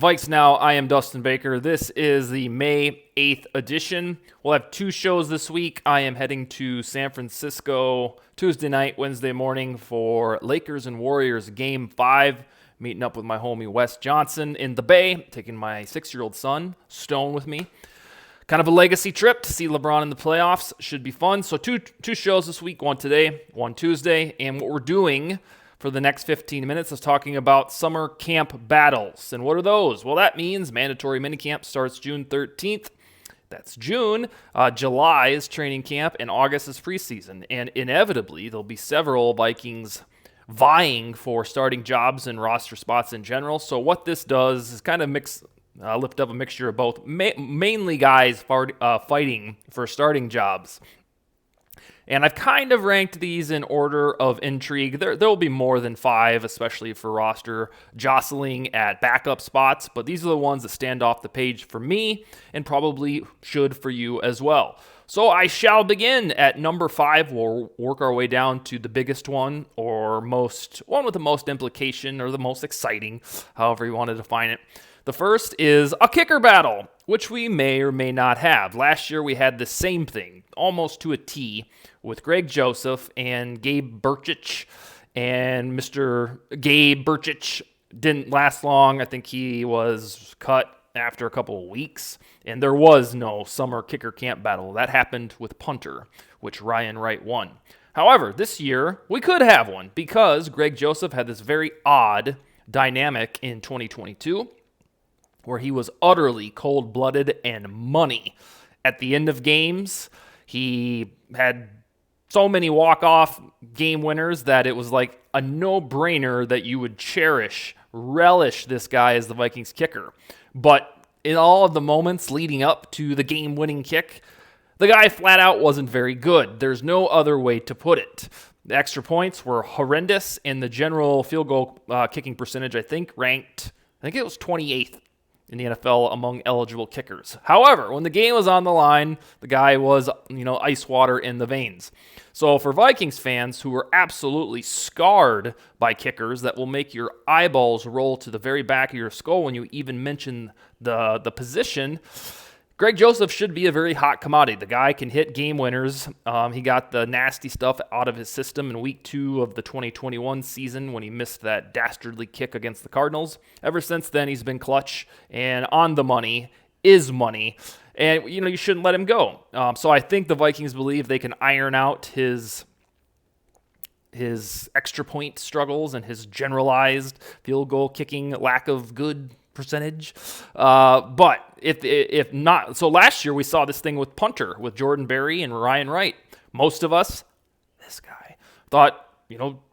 VikesNow, I am Dustin Baker. This is the May 8th edition. We'll have two shows this week. I am heading to San Francisco Tuesday night, Wednesday morning for Lakers and Warriors Game 5. Meeting up with my homie Wes Johnson in the Bay, taking my 6-year-old son, Stone, with me. Kind of a legacy trip to see LeBron in the playoffs. Should be fun. So two shows this week, one today, one Tuesday. And what we're doing for the next 15 minutes is talking about summer camp battles. And what are those? Well, that means mandatory minicamp starts June 13th. That's June. July is training camp, and August is preseason. And inevitably, there'll be several Vikings vying for starting jobs and roster spots in general. So what this does is kind of lift up a mixture of both, mainly guys fighting for starting jobs. And I've kind of ranked these in order of intrigue. There will be more than 5, especially for roster jostling at backup spots. But these are the ones that stand off the page for me and probably should for you as well. So I shall begin at number 5. We'll work our way down to the biggest one, or one with the most implication, or the most exciting, however you want to define it. The first is a kicker battle, which we may or may not have. Last year we had the same thing, almost to a T, with Greg Joseph and Gabe Burchich. And Mr. Gabe Burchich didn't last long. I think he was cut after a couple of weeks. And there was no summer kicker camp battle. That happened with punter, which Ryan Wright won. However, this year we could have one because Greg Joseph had this very odd dynamic in 2022 where he was utterly cold-blooded and money. At the end of games, he had so many walk-off game winners that it was like a no-brainer that you would relish this guy as the Vikings kicker. But in all of the moments leading up to the game-winning kick, the guy flat out wasn't very good. There's no other way to put it. The extra points were horrendous, and the general field goal kicking percentage, I think it was 28th in the NFL among eligible kickers. However, when the game was on the line, the guy was, ice water in the veins. So for Vikings fans who are absolutely scarred by kickers that will make your eyeballs roll to the very back of your skull when you even mention the position, Greg Joseph should be a very hot commodity. The guy can hit game winners. He got the nasty stuff out of his system in week 2 of the 2021 season when he missed that dastardly kick against the Cardinals. Ever since then, he's been clutch and on the money is money. And, you shouldn't let him go. So I think the Vikings believe they can iron out his extra point struggles and his generalized field goal kicking lack of good percentage. But if not, so last year we saw this thing with punter, with Jordan Berry and Ryan Wright. Most of us, this guy, thought,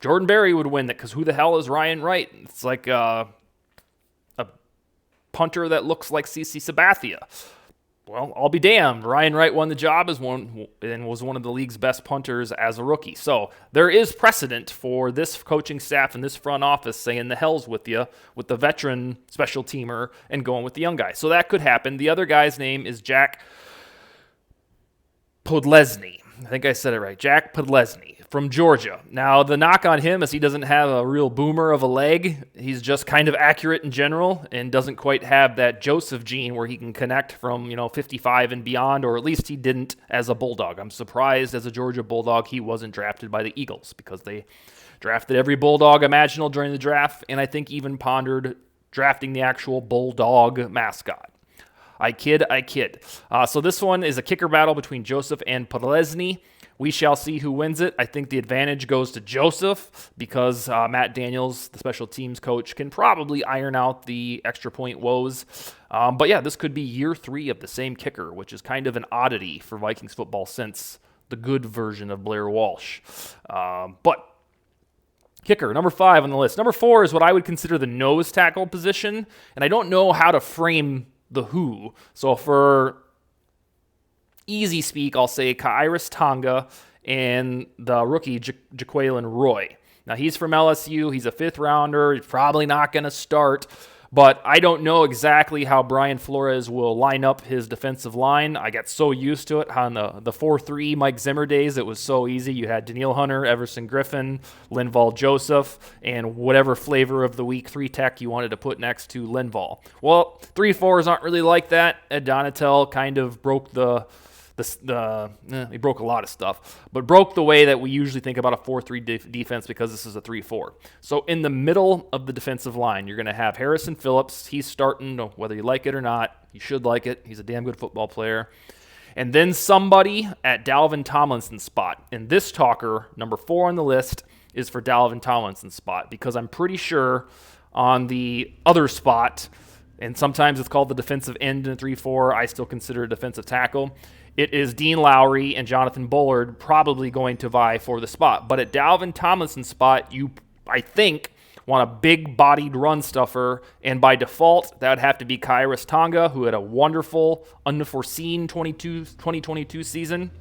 Jordan Berry would win that because who the hell is Ryan Wright? It's like a punter that looks like CC Sabathia. Well, I'll be damned. Ryan Wright won the job was one of the league's best punters as a rookie. So there is precedent for this coaching staff and this front office saying the hell's with you, with the veteran special teamer and going with the young guy. So that could happen. The other guy's name is Jack Podlesny. I think I said it right. Jack Podlesny from Georgia. Now, the knock on him is he doesn't have a real boomer of a leg. He's just kind of accurate in general and doesn't quite have that Joseph gene where he can connect from, 55 and beyond, or at least he didn't as a Bulldog. I'm surprised as a Georgia Bulldog he wasn't drafted by the Eagles because they drafted every Bulldog imaginable during the draft, and I think even pondered drafting the actual Bulldog mascot. I kid. So this one is a kicker battle between Joseph and Podlesny. We shall see who wins it. I think the advantage goes to Joseph because Matt Daniels, the special teams coach, can probably iron out the extra point woes. But yeah, this could be year 3 of the same kicker, which is kind of an oddity for Vikings football since the good version of Blair Walsh. But kicker, number 5 on the list. Number 4 is what I would consider the nose tackle position, and I don't know how to frame the who. So for easy speak, I'll say Khyiris Tonga and the rookie Jaquelin Roy. Now, he's from LSU. He's a 5th rounder. He's probably not going to start. But I don't know exactly how Brian Flores will line up his defensive line. I got so used to it. On the 4-3 Mike Zimmer days, it was so easy. You had Daniil Hunter, Everson Griffin, Linval Joseph, and whatever flavor of the week 3 tech you wanted to put next to Linval. Well, 3-4s aren't really like that. Ed Donatel kind of broke he broke a lot of stuff, but broke the way that we usually think about a 4-3 defense because this is a 3-4. So in the middle of the defensive line, you're going to have Harrison Phillips. He's starting, whether you like it or not. You should like it. He's a damn good football player. And then somebody at Dalvin Tomlinson's spot. And this talker, number 4 on the list, is for Dalvin Tomlinson's spot because I'm pretty sure on the other spot, and sometimes it's called the defensive end in a 3-4, I still consider it a defensive tackle. It is Dean Lowry and Jonathan Bullard probably going to vie for the spot. But at Dalvin Tomlinson's spot, you, I think, want a big-bodied run stuffer, and by default, that would have to be Kairos Tonga, who had a wonderful, unforeseen 2022 season.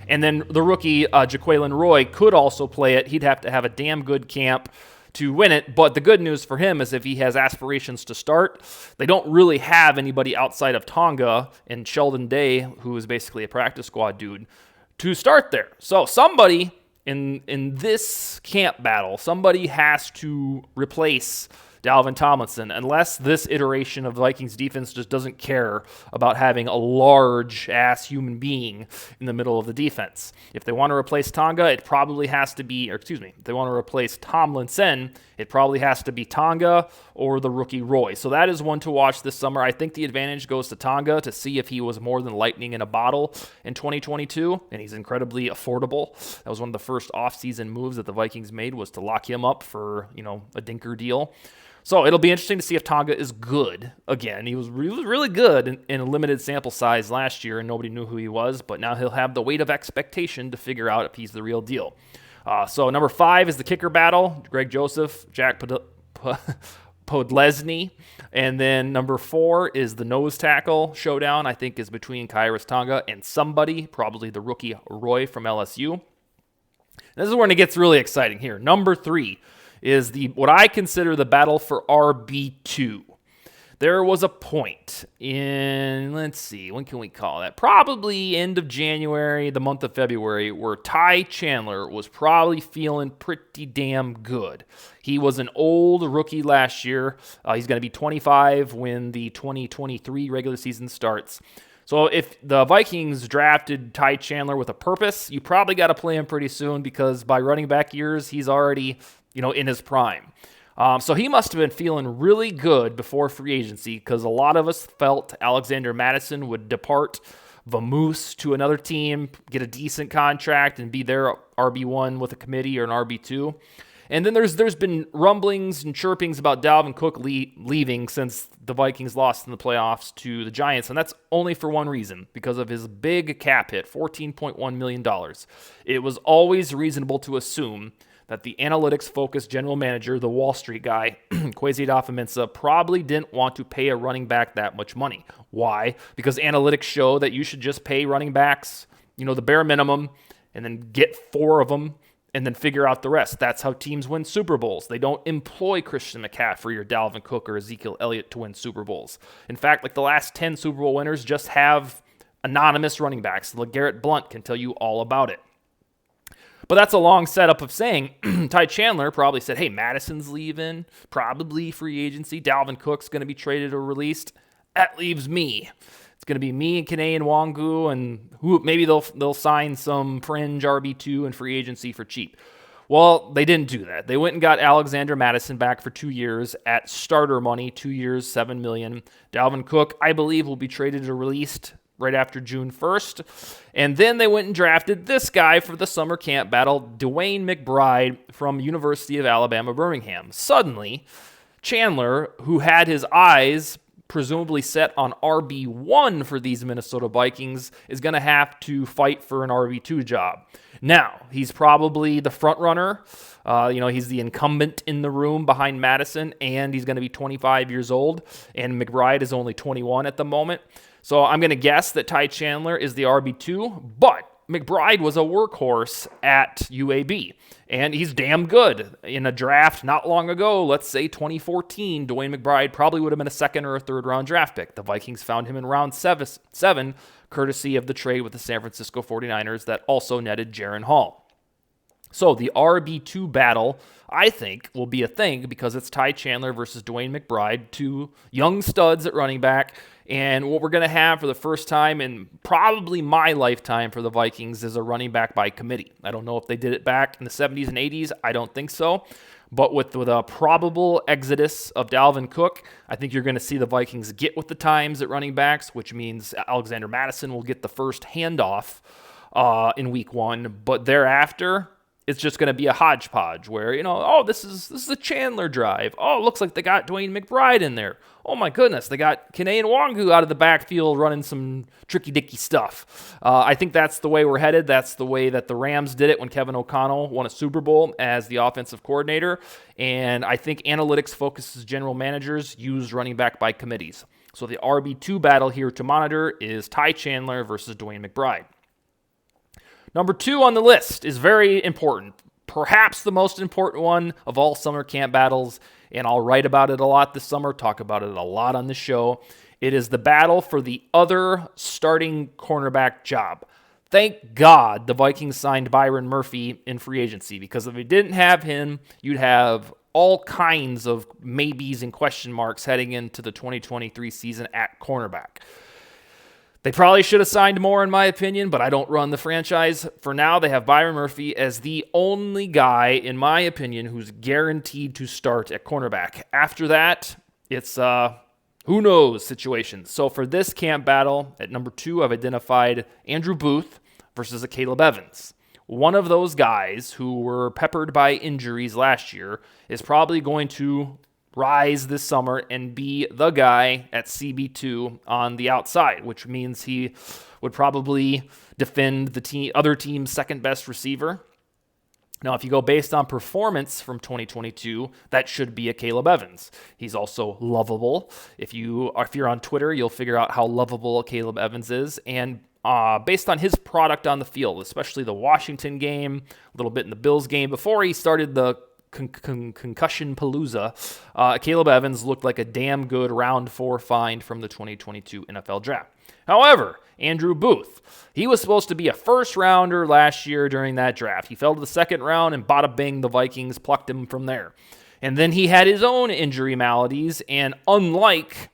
And then the rookie, Jaquelin Roy, could also play it. He'd have to have a damn good camp to win it, but the good news for him is if he has aspirations to start, they don't really have anybody outside of Tonga and Sheldon Day, who is basically a practice squad dude, to start there. So somebody in this camp battle, somebody has to replace Dalvin Tomlinson, unless this iteration of the Vikings defense just doesn't care about having a large-ass human being in the middle of the defense. If they want to replace Tonga, it probably has to be, if they want to replace Tomlinson, it probably has to be Tonga or the rookie Roy. So that is one to watch this summer. I think the advantage goes to Tonga to see if he was more than lightning in a bottle in 2022, and he's incredibly affordable. That was one of the first offseason moves that the Vikings made, was to lock him up for, a dinker deal. So it'll be interesting to see if Tonga is good again. He was really good in a limited sample size last year, and nobody knew who he was, but now he'll have the weight of expectation to figure out if he's the real deal. So number 5 is the kicker battle, Greg Joseph, Jack Podlesny. And then number 4 is the nose tackle showdown, I think is between Kairos Tonga and somebody, probably the rookie Roy from LSU. This is when it gets really exciting here. Number 3 is what I consider the battle for RB2. There was a point in, when can we call that? Probably end of January, the month of February, where Ty Chandler was probably feeling pretty damn good. He was an old rookie last year. He's going to be 25 when the 2023 regular season starts. So if the Vikings drafted Ty Chandler with a purpose, you probably got to play him pretty soon because by running back years, he's already in his prime. So he must have been feeling really good before free agency because a lot of us felt Alexander Mattison would depart Vamoose to another team, get a decent contract, and be their RB1 with a committee or an RB2. And then there's been rumblings and chirpings about Dalvin Cook leaving since the Vikings lost in the playoffs to the Giants, and that's only for one reason, because of his big cap hit, $14.1 million. It was always reasonable to assume that the analytics-focused general manager, the Wall Street guy, Kwesi Adofo-Mensah, probably didn't want to pay a running back that much money. Why? Because analytics show that you should just pay running backs, the bare minimum, and then get 4 of them, and then figure out the rest. That's how teams win Super Bowls. They don't employ Christian McCaffrey or Dalvin Cook or Ezekiel Elliott to win Super Bowls. In fact, the last 10 Super Bowl winners just have anonymous running backs. LeGarrette Blount can tell you all about it. But that's a long setup of saying Ty Chandler probably said, hey, Madison's leaving, probably free agency. Dalvin Cook's going to be traded or released. That leaves me. It's going to be me and Kene and Wangu, and maybe they'll sign some fringe RB2 and free agency for cheap. Well, they didn't do that. They went and got Alexander Mattison back for 2 years at starter money, 2 years, $7 million. Dalvin Cook, I believe, will be traded or released right after June 1st. And then they went and drafted this guy for the summer camp battle, Dwayne McBride from University of Alabama, Birmingham. Suddenly, Chandler, who had his eyes presumably set on RB1 for these Minnesota Vikings, is going to have to fight for an RB2 job. Now, he's probably the front runner. He's the incumbent in the room behind Madison, and he's going to be 25 years old, and McBride is only 21 at the moment. So I'm going to guess that Ty Chandler is the RB2, but McBride was a workhorse at UAB, and he's damn good. In a draft not long ago, let's say 2014, Dwayne McBride probably would have been a second or a third round draft pick. The Vikings found him in round seven, courtesy of the trade with the San Francisco 49ers that also netted Jaron Hall. So the RB2 battle, I think, will be a thing because it's Ty Chandler versus Dwayne McBride, two young studs at running back. And what we're going to have for the first time in probably my lifetime for the Vikings is a running back by committee. I don't know if they did it back in the 70s and 80s. I don't think so. But with a probable exodus of Dalvin Cook, I think you're going to see the Vikings get with the times at running backs, which means Alexander Mattison will get the first handoff in week one. But thereafter, it's just going to be a hodgepodge where, this is a Chandler drive. Oh, it looks like they got Dwayne McBride in there. Oh my goodness, they got Kene Nwangu out of the backfield running some tricky-dicky stuff. I think that's the way we're headed. That's the way that the Rams did it when Kevin O'Connell won a Super Bowl as the offensive coordinator. And I think analytics focuses general managers use running back by committees. So the RB2 battle here to monitor is Ty Chandler versus Dwayne McBride. Number 2 on the list is very important, perhaps the most important one of all summer camp battles, and I'll write about it a lot this summer, talk about it a lot on the show. It is the battle for the other starting cornerback job. Thank God the Vikings signed Byron Murphy in free agency, because if we didn't have him, you'd have all kinds of maybes and question marks heading into the 2023 season at cornerback. They probably should have signed more, in my opinion, but I don't run the franchise. For now, they have Byron Murphy as the only guy, in my opinion, who's guaranteed to start at cornerback. After that, it's who knows situation. So for this camp battle, at number 2, I've identified Andrew Booth versus a Caleb Evans. One of those guys who were peppered by injuries last year is probably going to rise this summer and be the guy at CB2 on the outside, which means he would probably defend the other team's second best receiver. Now, if you go based on performance from 2022, that should be a Caleb Evans. He's also lovable. If you're on Twitter, you'll figure out how lovable Caleb Evans is. And based on his product on the field, especially the Washington game, a little bit in the Bills game, before he started the concussion palooza, Caleb Evans looked like a damn good round 4 find from the 2022 NFL draft. However, Andrew Booth, he was supposed to be a first rounder last year during that draft. He fell to the second round, and bada bing, the Vikings plucked him from there. And then he had his own injury maladies, and unlike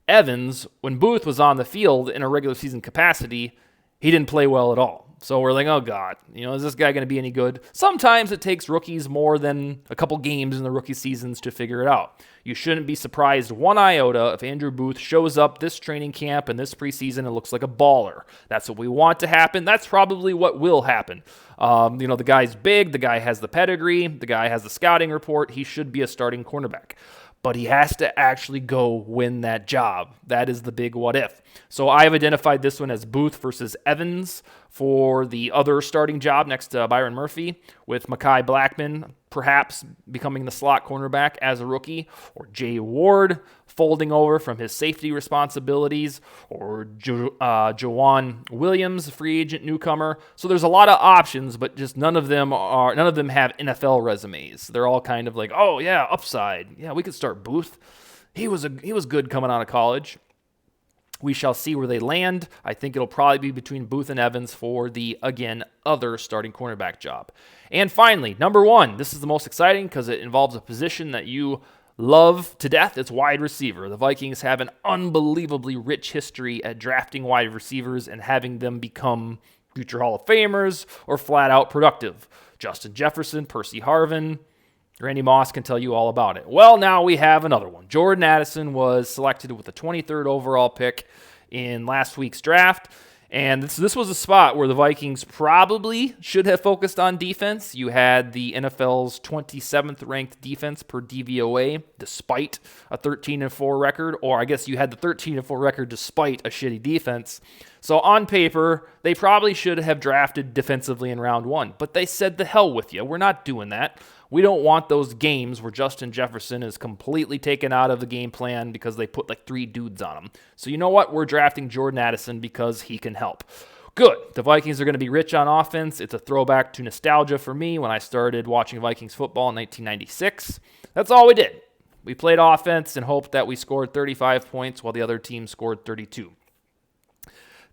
Evans, when Booth was on the field in a regular season capacity, he didn't play well at all. So we're like, oh God, is this guy going to be any good? Sometimes it takes rookies more than a couple games in the rookie seasons to figure it out. You shouldn't be surprised one iota if Andrew Booth shows up this training camp and this preseason and looks like a baller. That's what we want to happen. That's probably what will happen. The guy's big. The guy has the pedigree. The guy has the scouting report. He should be a starting cornerback. But he has to actually go win that job. That is the big what if. So I've identified this one as Booth versus Evans for the other starting job next to Byron Murphy, with Mekhi Blackmon perhaps becoming the slot cornerback as a rookie, or Jay Ward folding over from his safety responsibilities, or Jawan Williams, free agent newcomer. So there's a lot of options, but just none of them have NFL resumes. They're all kind of like, oh yeah, upside. Yeah, we could start Booth. He was good coming out of college. We shall see where they land. I think it'll probably be between Booth and Evans for the, again, other starting cornerback job. And finally, number 1. This is the most exciting because it involves a position that you love to death. It's wide receiver. The Vikings have an unbelievably rich history at drafting wide receivers and having them become future Hall of Famers or flat out productive. Justin Jefferson, Percy Harvin, Randy Moss can tell you all about it. Well, now we have another one. Jordan Addison was selected with the 23rd overall pick in last week's draft. And this was a spot where the Vikings probably should have focused on defense. You had the NFL's 27th ranked defense per DVOA, despite a 13-4 record, or I guess you had the 13-4 record despite a shitty defense. So on paper, they probably should have drafted defensively in round 1, but they said the hell with you. We're not doing that. We don't want those games where Justin Jefferson is completely taken out of the game plan because they put like 3 dudes on him. So you know what? We're drafting Jordan Addison because he can help. Good. The Vikings are going to be rich on offense. It's a throwback to nostalgia for me when I started watching Vikings football in 1996. That's all we did. We played offense and hoped that we scored 35 points while the other team scored 32.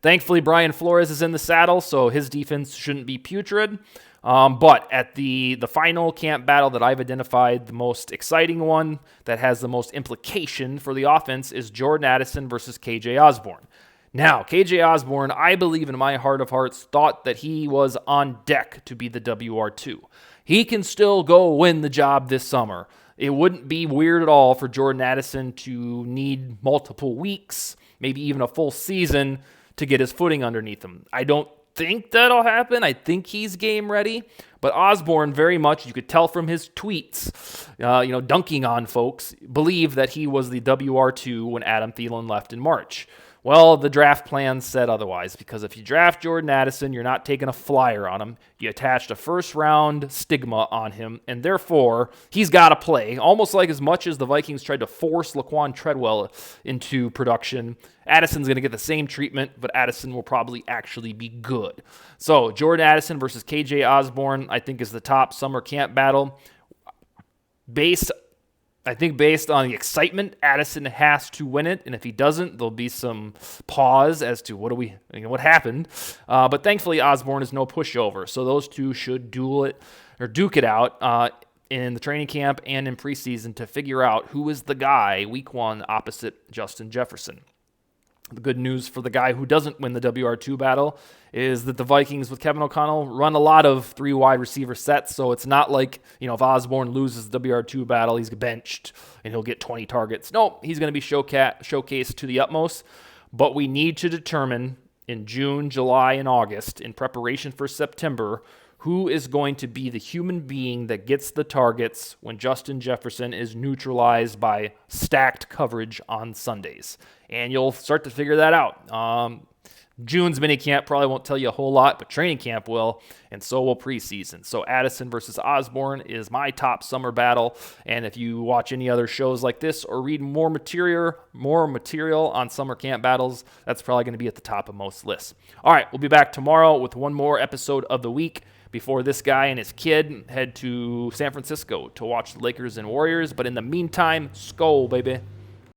Thankfully, Brian Flores is in the saddle, so his defense shouldn't be putrid. But at the final camp battle that I've identified, the most exciting one that has the most implication for the offense is Jordan Addison versus KJ Osborne. Now, KJ Osborne, I believe in my heart of hearts, thought that he was on deck to be the WR2. He can still go win the job this summer. It wouldn't be weird at all for Jordan Addison to need multiple weeks, maybe even a full season, to get his footing underneath him. I don't think that'll happen. I think he's game ready. But Osborne, very much, you could tell from his tweets, dunking on folks, believe that he was the WR2 when Adam Thielen left in March. Well, the draft plan said otherwise, because if you draft Jordan Addison, you're not taking a flyer on him. You attached a first-round stigma on him, and therefore, he's got to play. Almost like as much as the Vikings tried to force Laquan Treadwell into production, Addison's going to get the same treatment, but Addison will probably actually be good. So, Jordan Addison versus KJ Osborne, I think, is the top summer camp battle. Based on the excitement, Addison has to win it, and if he doesn't, there'll be some pause as to what happened. But thankfully, Osborne is no pushover, so those two should duke it out in the training camp and in preseason to figure out who is the guy week 1 opposite Justin Jefferson. The good news for the guy who doesn't win the WR2 battle is that the Vikings with Kevin O'Connell run a lot of 3 wide receiver sets, so it's not like, if Osborne loses the WR2 battle, he's benched and he'll get 20 targets. No, he's going to be showcased to the utmost, but we need to determine in June, July, and August, in preparation for September, who is going to be the human being that gets the targets when Justin Jefferson is neutralized by stacked coverage on Sundays. And you'll start to figure that out. June's minicamp probably won't tell you a whole lot, but training camp will, and so will preseason. So Addison versus Osborne is my top summer battle, and if you watch any other shows like this or read more material on summer camp battles, that's probably going to be at the top of most lists. All right, we'll be back tomorrow with one more episode of the week before this guy and his kid head to San Francisco to watch the Lakers and Warriors. But in the meantime, skol, baby.